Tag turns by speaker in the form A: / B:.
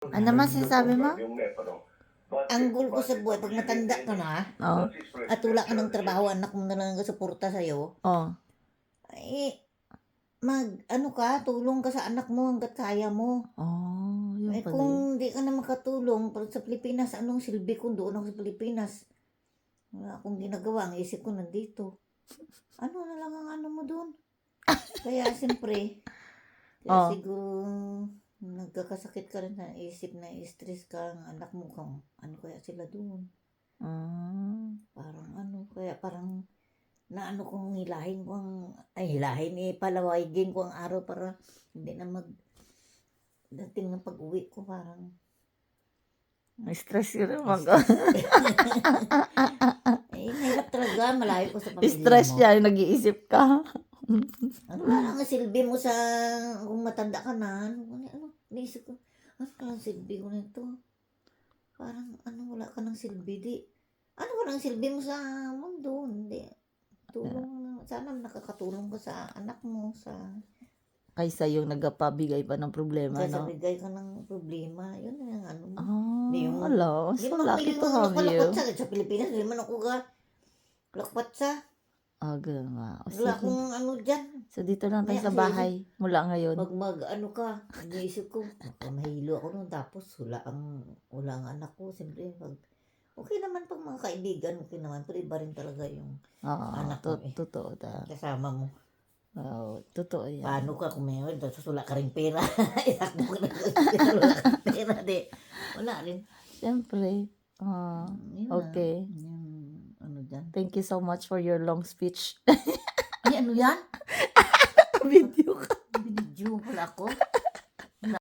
A: Ano naman sinasabi mo?
B: Ang goal ko sa buhay, pag matanda ka na,
A: Oh.
B: at wala ka ng trabaho, anak mo na lang ang suporta sa'yo,
A: Oh.
B: ano ka, tulong ka sa anak mo hanggat kaya mo.
A: Oh, yun pala
B: Kung
A: yun.
B: di ka na makatulong, pag sa Pilipinas, anong silbi ko doon ako sa Pilipinas? Wala akong ginagawa, ang isip ko nandito. Ano na lang ang ano mo doon? Kaya siyempre,
A: Oh.
B: siguro nagkakasakit ka rin na isip na stress ka ang anak mo kung ano kaya sila doon. Parang kaya parang naano kong hilahin ko palawigin ko ang araw para hindi na dating ng pag-uwi ko parang
A: Stress yun naman.
B: mahirap talaga, malayo ko sa pamilya
A: Stress
B: mo.
A: siya, yung nag-iisip ka.
B: Ano ba ang silbi mo sa, kung matanda ka na, naisip ko, ano ang silbi ko nito? Parang, wala ka ng silbi, ano ba ang silbi mo sa mundo? Hindi. Sana nakakatulong ka sa anak mo,
A: Kaysa yung nagpabigay pa ng problema,
B: kaysa
A: no?
B: bigay ka ng problema, yun na yung ano mo.
A: Oh, hello. So lucky to have you.
B: Sa Pilipinas, hindi man ako lakwat sa.
A: Ganun nga.
B: Wala
A: Sige.
B: akong dyan.
A: So dito lang tayo
B: Maya
A: sa
B: kasi,
A: bahay mula ngayon.
B: Pag iniisip ko, mahilo ako nun, tapos wala ang anak ko, siyempre, okay naman pag mga kaibigan, okay naman, pero iba rin talaga yung anak mo
A: Totoo ta.
B: kasama mo.
A: Totoo yan.
B: Paano ka kung may tapos wala ka rin pera, itakbo ka na wala ka rin pera, wala rin.
A: Siyempre. Okay.
B: Yung dyan.
A: Thank you so much for your long speech.
B: Ay, ano yan?
A: Video ka.
B: Video pala ako.